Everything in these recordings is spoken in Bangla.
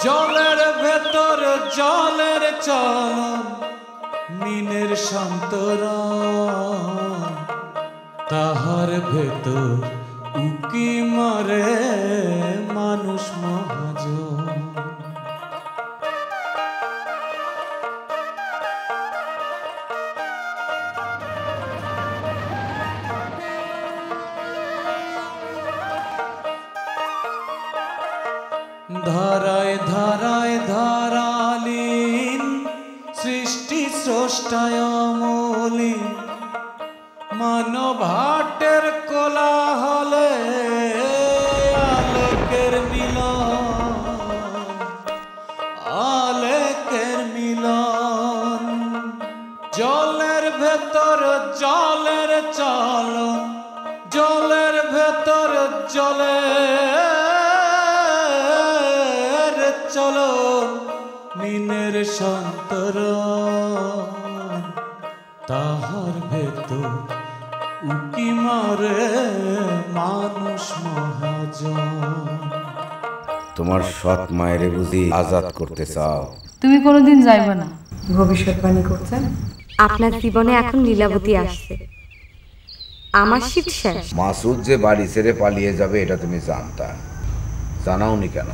জলের ভেতর জলের চলন মিনের সন্তরণ তাহার ভেতর উকি মারে মানুষ মহাজন। ধারায় ধারায় ধারালীন সৃষ্টি স্রষ্টায় অমলিন মানব হাটের কোলাহলে আলেকের মিলন আলেকের মিলন। জলের ভেতর জলের চলন জলের ভেতর জলের চলন মিনের সন্তরণ তাহার ভেতর উকি মারে মানুষ মহাজন। তোমার সৎ মায়েরে বুঝি আজাদ করতে চাও? তুমি কোনোদিন যাইবে না। ভবিষ্যৎবাণী করছেন আপনার জীবনে এখন লীলাবতী আসছে, আমার শীত শেষ। মাসুদ যে বাড়ি ছেড়ে পালিয়ে যাবে এটা তুমি জানতা, জানাওনি কেন?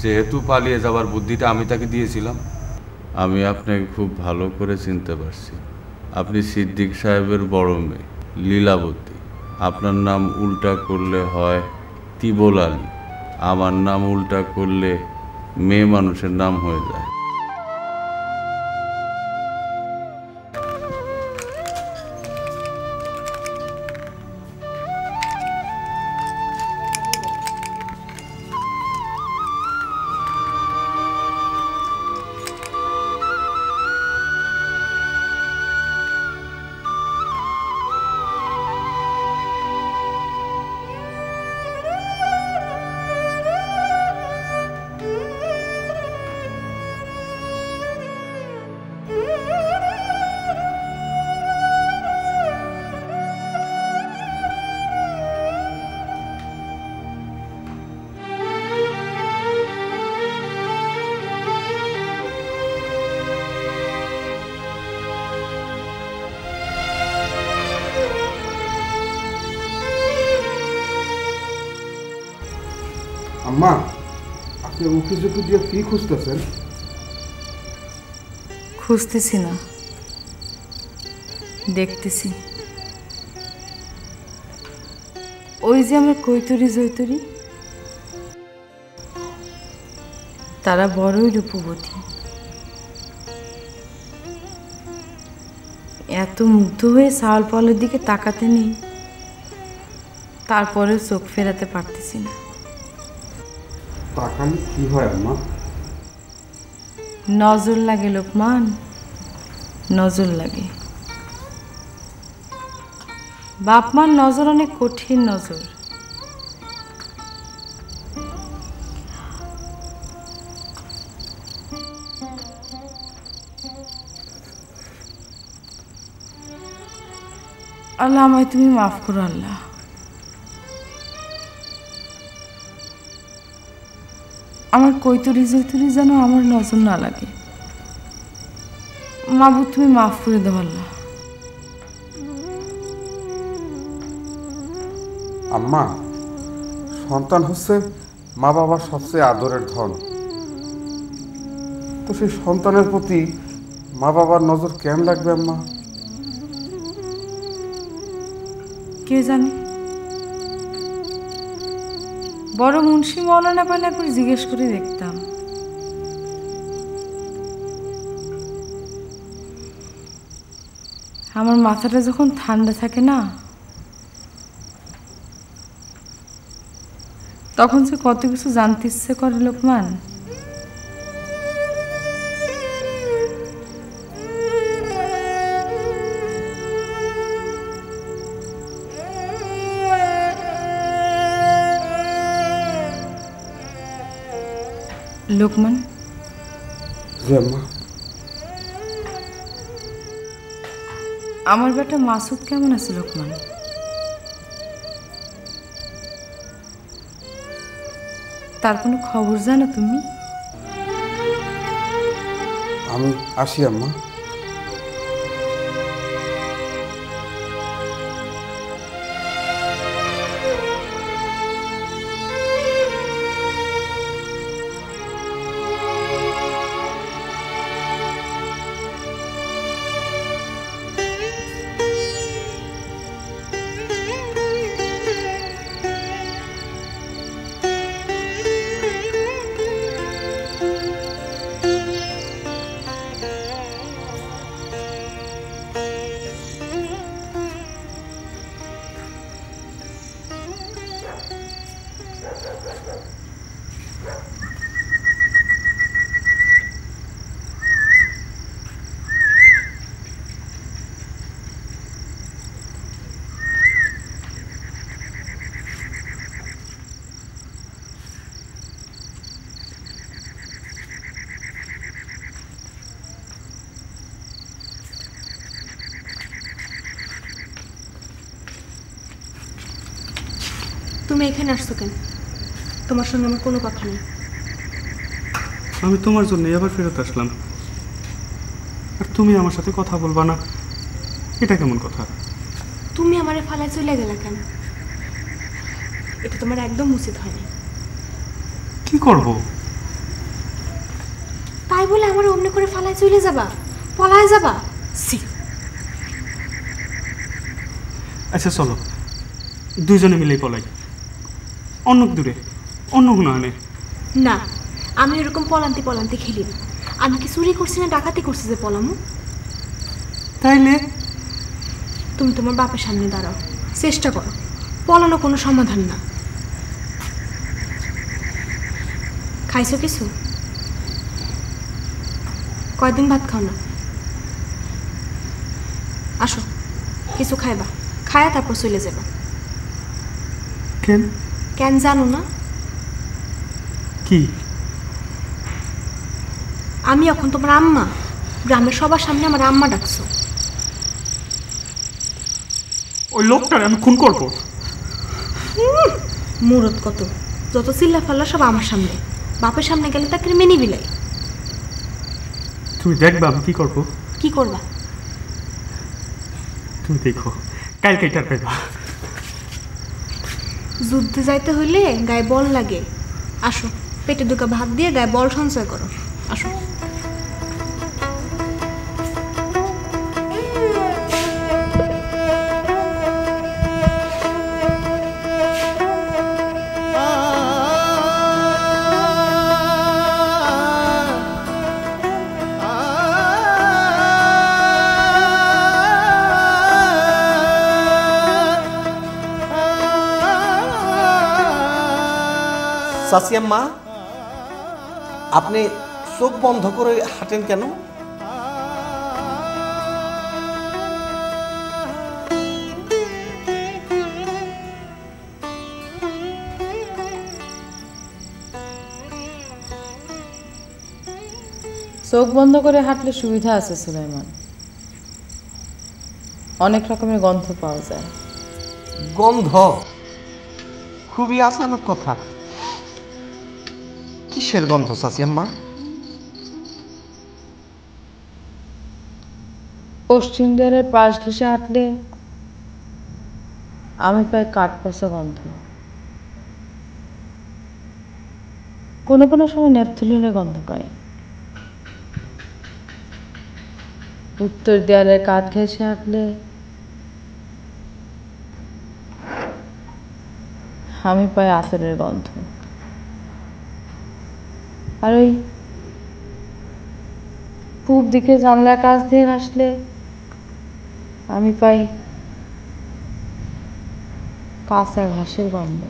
যেহেতু পালিয়ে যাবার বুদ্ধিটা আমি তাকে দিয়েছিলাম। আমি আপনাকে খুব ভালো করে চিনতে পারছি। আপনি সিদ্দিক সাহেবের বড় মেয়ে লীলাবতী। আপনার নাম উল্টা করলে হয় তিবল আলী, আমার নাম উল্টা করলে মেয়ে মানুষের নাম হয়ে যায়। আম্মা, আপনি উকি ঝুঁকি দিয়ে কি খুঁজতেছেন? খুঁজতেছি না, দেখতেছি। ওই যে আমার কৈতরী জৈতরী, তারা বড়ই রূপবতী। এত মুগ্ধ হয়ে চাউল পালের দিকে তাকাতে নেই, তারপরেও চোখ ফেরাতে পারতেছি না। তাকালে কি হয় আম্মা? নজর লাগে লোকমান, নজর লাগে। বাপ মার নজর অনেক কঠিন নজর। আল্লাহ আমায় তুমি মাফ করো আল্লাহ। আমার কৈতরী জৈতরী যেন আমার নজর না লাগে। মাবুদ তুমি মাফ করে দাও আল্লাহ। আম্মা, সন্তান হচ্ছে মা বাবার সবচেয়ে আদরের ধন। তো সেই সন্তানের প্রতি মা বাবার নজর কেন লাগবে আম্মা? কে জানে, বড় মুন্সি মৌলানা পালা করে জিজ্ঞেস করে দেখতাম। আমার মাথাটা যখন ঠান্ডা থাকে না, তখন সে কত কিছু জানতে ইচ্ছে করে লোকমান। লোকমান, আমার বেটা মাসুদ কেমন আছে লোকমান? তার কোনো খবর জানো তুমি? আমি আসি আম্মা। তুমি এখানে আসছো কেন? তোমার সঙ্গে আমার কোনো কথা নেই। আমি তোমার জন্য আবার ফেরত আসলাম, আর তুমি আমার সাথে কথা বলবা না, এটা কেমন কথা? তুমি আমারে ফালায় চলে গেলে কেন? এটা তোমার একদম উচিত হয়নি। কি করব? তাই বলে আমার অন্য করে ফালায় চলে যাবা, পলায় যাবা? সি। আচ্ছা চলো দুজনে মিলেই পলাই, অন্য দূরে, অন্য কোনো আনে। না, আমি এরকম পলান্তি পলান্তি খেলি না। আমি কি চুরি করছি না ডাকাতি করছি যে পলামু? তাইলে তুমি তোমার বাপের সামনে দাঁড়াও, চেষ্টা করো। পলানো কোনো সমাধান না। খাইছো কিছু? কয়দিন ভাত খাও না? আসো কিছু খাইবা, খায়া তারপর চলে যাবা। কেন? কেন জানো না? কি? আমি এখন তোমার আম্মা, গ্রামের সবার সামনে আমার আম্মা ডাকছো। ওই লোকটার আমি খুন করবো। মুরত কত, যত চিল্লা ফাল্লা সব আমার সামনে। বাপের সামনে গেলে তাকে মেনে বিলাই। তুমি দেখবা আমি কি করবো। কি করবা? তুমি দেখো, কালকে এটার পাইবা। যুদ্ধে যাইতে হইলে গায়ে বল লাগে। আসো, পেটে দুকা ভাত দিয়ে গায়ে বল সঞ্চয় করো। আসো। সাসিয়াম্মা, আপনি চোখ বন্ধ করে হাঁটেন কেন? চোখ বন্ধ করে হাঁটলে সুবিধা আছে সুলাইমান, অনেক রকমের গন্ধ পাওয়া যায়। গন্ধ? খুবই আচানক কথা। কিসের গন্ধ সাসিয়াম্মা? পশ্চিম দেয়ালের পাশ ঘেঁষে হাঁটলে আমি পাই কাঠ পচা গন্ধ, কোনো কোনো সময় নেপথলিনের গন্ধ পাই। উত্তর দেয়ালের কাঠ ঘেঁষে হাঁটলে আমি পাই আতরের গন্ধ। আর ওই পূব দিকে জানলার কাছ দিয়ে আসলে আমি পাই কাঁচা ঘাসের গন্ধ।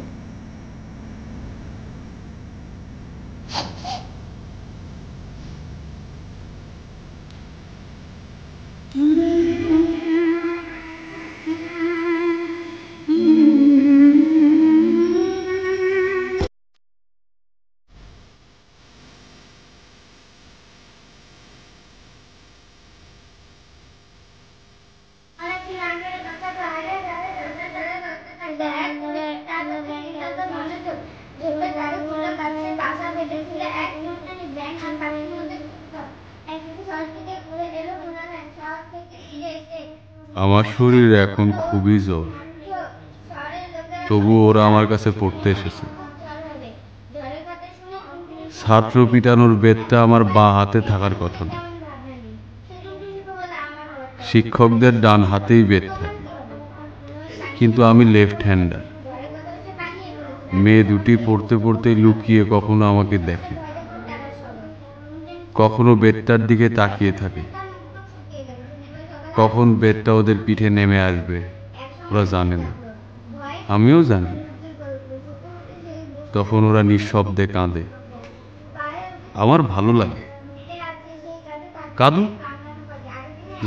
আমার শরীর এখন খুবই জ্বর, তবু ওরা আমার কাছে পড়তে এসেছে। ছাত্র পিটানোর বেতটা আমার বাঁ হাতে থাকার কথা না, শিক্ষকদের ডান হাতেই বেত থাকে, কিন্তু আমি লেফট হ্যান্ডার। মেয়ে দুটি পড়তে পড়তে লুকিয়ে কখনো আমাকে দেখে, কখনো বেতটার দিকে তাকিয়ে থাকে। কখন বেতটা ওদের পিঠে নেমে আসবে ওরা জানে না, আমিও জানি। তখন ওরা নিঃশব্দে কাঁদে, আমার ভালো লাগে। কাঁদু,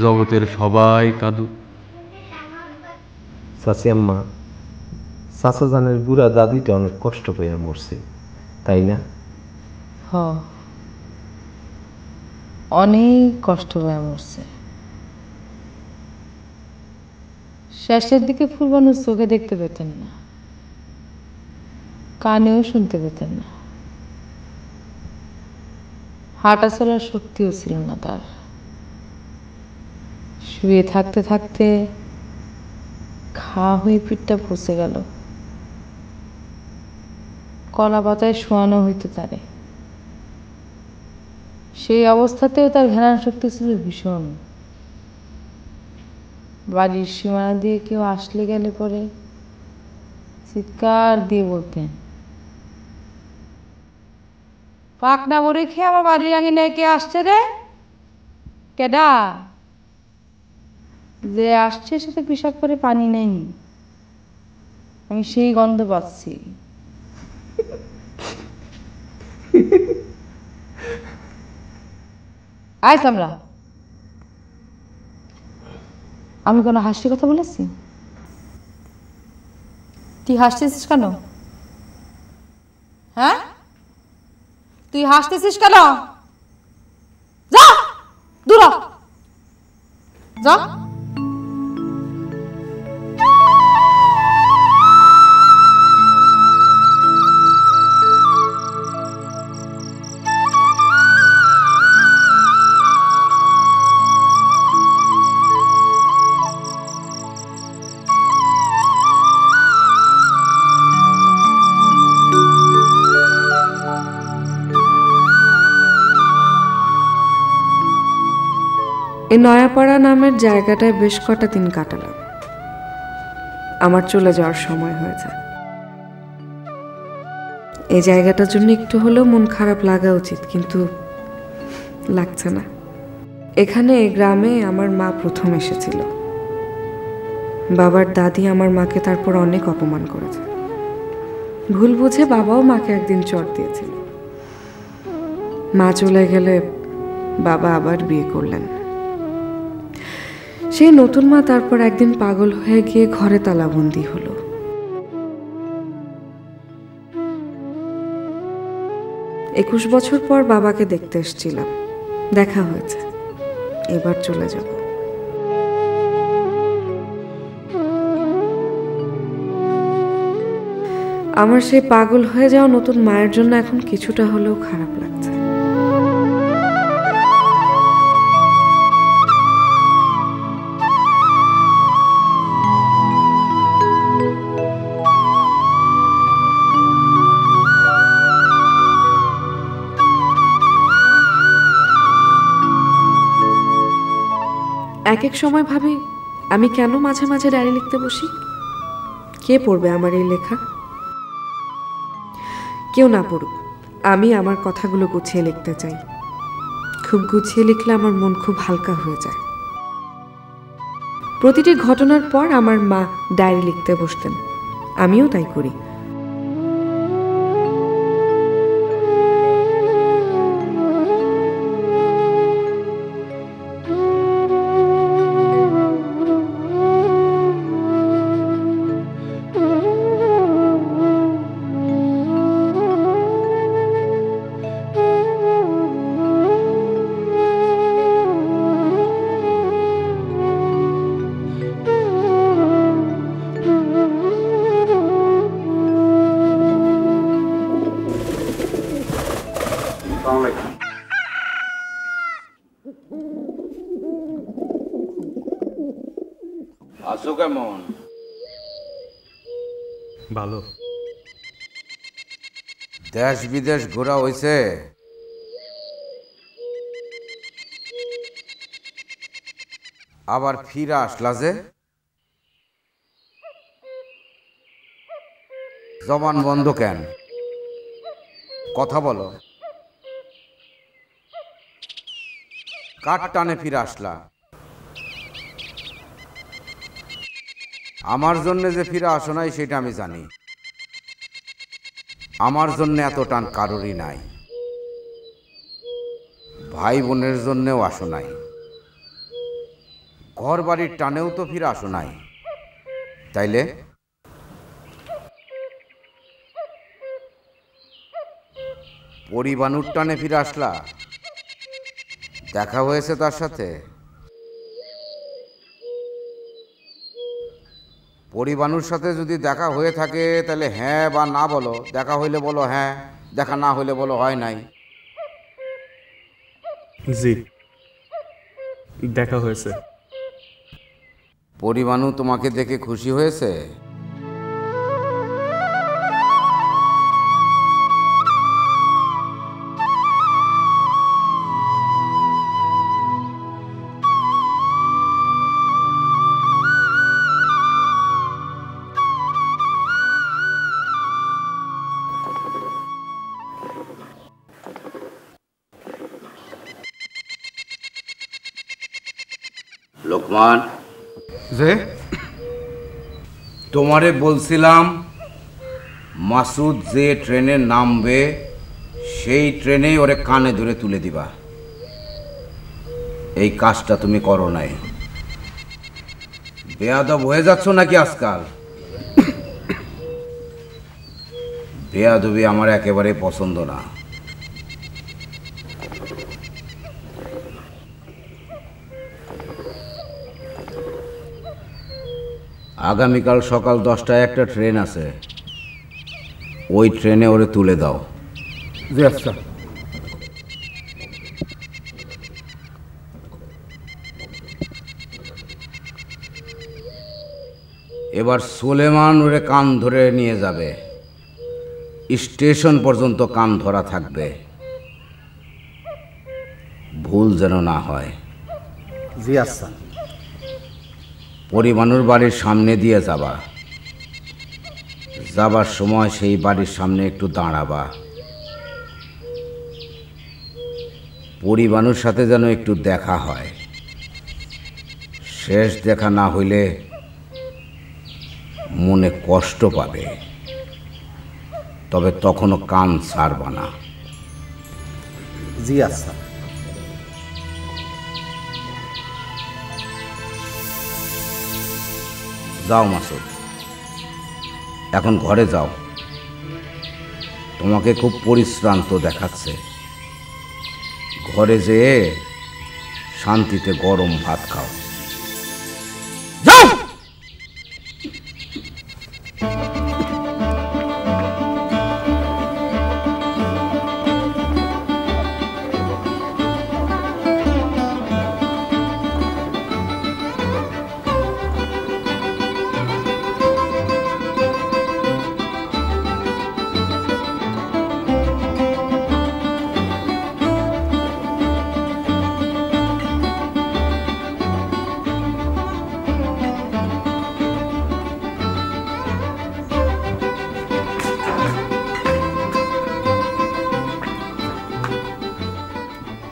জগতের সবাই কাঁদু। চাচি আম্মা, চাচা জানের বুড়া দাদিটা অনেক কষ্ট পেয়ে মরছে, তাই না? হ, অনেক কষ্ট হয়ে মরছে। শেষের দিকে ফুলবানুর চোখে দেখতে পেতেন না, কানেও শুনতে পেতেন না, হাঁটা চলার শক্তিও ছিল না তার। শুয়ে থাকতে থাকতে খাওয়া হয়ে পিঠটা ফসে গেল। কলা পাতায় শোয়ানো হইতো তারে। সেই অবস্থাতেও তার ঘ্রাণ শক্তি ছিল ভীষণ। বাড়ির সীমানা দিয়ে কেউ আসলে গেলে পরে চিৎকার দিয়ে বলতেন, পাকনা বড়ি খেয়ে আমার বাড়ির আঙিনায় কে আসছে রে? কেডা? যে আসছে সেটা পিসাব করে পানি নেই, আমি সেই গন্ধ পাচ্ছি। আয় আমরা, আমি কোনো হাসির কথা বলেছি? তুই হাসতেছিস কেন? হ্যাঁ, তুই হাসতেছিস কেন? যা দূর হ, যা। এই নয়াপাড়া নামের জায়গাটায় বেশ কটা দিন কাটালাম। আমার চলে যাওয়ার সময় হয়ে যায়। এই জায়গাটার জন্য একটু হলেও মন খারাপ লাগা উচিত, কিন্তু লাগছে না। এখানে এই গ্রামে আমার মা প্রথম এসেছিল। বাবার দাদি আমার মাকে তারপর অনেক অপমান করেছে। ভুল বুঝে বাবাও মাকে একদিন চড় দিয়েছিল। মা চলে গেলে বাবা আবার বিয়ে করলেন। সেই নতুন মা তারপর একদিন পাগল হয়ে গিয়ে ঘরে তালাবন্দি হলো। 21 বছর পর বাবাকে দেখতে এসেছিলাম, দেখা হয়েছে, এবার চলে যাব। আমার সেই পাগল হয়ে যাওয়া নতুন মায়ের জন্য এখন কিছুটা হলেও খারাপ লাগছে। এক এক সময় ভাবি, আমি কেন মাঝে মাঝে ডায়েরি লিখতে বসি? কে পড়বে আমার এই লেখা? কেউ না পড়ুক, আমি আমার কথাগুলো গুছিয়ে লিখতে চাই। খুব গুছিয়ে লিখলে আমার মন খুব হালকা হয়ে যায়। প্রতিটি ঘটনার পর আমার মা ডায়েরি লিখতে বসতেন, আমিও তাই করি। আছো কেমন? ভালো। দেশ বিদেশ ঘোরা হয়েছে? আবার ফিরে আসলা যে? জবান বন্ধ কেন? কথা বলো। কার টানে ফিরে আসলা? আমার জন্য যে ফিরে আসো নাই সেটা আমি জানি। আমার জন্য এত টান কারোরই নাই। ভাই বোনের জন্যেও আসো নাই। ঘর বাড়ির টানেও তো ফিরে আসো নাই, তাইলে? পরিবানুর টানে ফিরে আসলা? দেখা হয়েছে তার সাথে? পরিবানুর সাথে যদি দেখা হয়ে থাকে তাহলে হ্যাঁ বা না বলো। দেখা হইলে বলো হ্যাঁ, দেখা না হইলে বলো হয় নাই। জি, দেখা হয়েছে। পরিবানু তোমাকে দেখে খুশি হয়েছে? লোকমান, যে তোমারে বলছিলাম মাসুদ যে ট্রেনে নামবে সেই ট্রেনেই ওরে কানে ধরে তুলে দিবা। এই কাজটা তুমি করো নাই। বেয়াদব হয়ে যাচ্ছ নাকি আজকাল? বেয়াদবি আমার একেবারে পছন্দ না। আগামীকাল সকাল 10টায় একটা ট্রেন আছে, ওই ট্রেনে ওরে তুলে দাও। জি আচ্ছা। এবার সুলেমান ওরে কান ধরে নিয়ে যাবে, স্টেশন পর্যন্ত কান ধরা থাকবে, ভুল যেন না হয়। জি আচ্ছা। পরিবানুর বাড়ির সামনে দিয়ে যাবা, যাবার সময় সেই বাড়ির সামনে একটু দাঁড়াবা। পরিবানুর সাথে যেন একটু দেখা হয়। শেষ দেখা না হইলে মনে কষ্ট পাবে, তবে তখনও কান ছাড়বা না। জি আচ্ছা। যাও মাসুদ, এখন ঘরে যাও। তোমাকে খুব পরিশ্রান্ত দেখাচ্ছে। ঘরে যেয়ে শান্তিতে গরম ভাত খাও। যাও।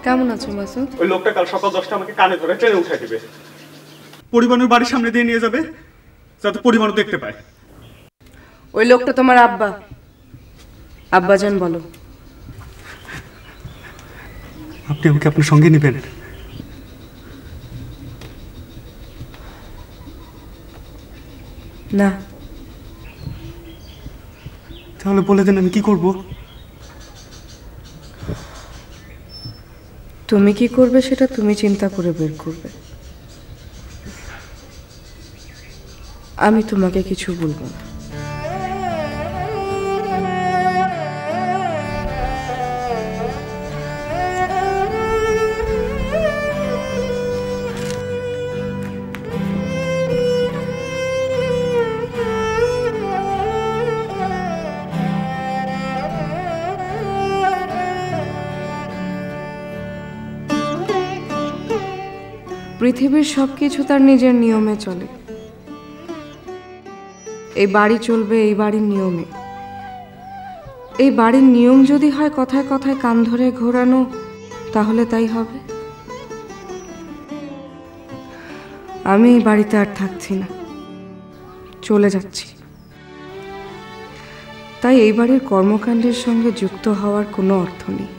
কেমন আছো মাসুদ? ওই লোকটা কাল সকাল 10টা আমাকে কানে ধরে ট্রেনে উঠাই দিবে। পরিবারের বাড়ির সামনে দিয়ে নিয়ে যাবে যাতে পরিবার দেখতে পায়। ওই লোকটা তোমার আব্বা। আব্বাজান বলো। আপনি আমাকে আপনার সঙ্গে নেবেন? না। তাহলে বলে দেন আমি কি করব? তুমি কি করবে সেটা তুমি চিন্তা করে বের করবে। আমি তোমাকে কিছু বলবো না। পৃথিবীর সব কিছু তার নিজের নিয়মে চলে। এই বাড়ি চলবে এই বাড়ির নিয়মে। এই বাড়ির নিয়ম যদি হয় কথায় কথায় কান ধরে ঘোরানো, তাহলে তাই হবে। আমি এই বাড়িতে আর থাকছি না, চলে যাচ্ছি। তাই এই বাড়ির কর্মকাণ্ডের সঙ্গে যুক্ত হওয়ার কোনো অর্থ নেই।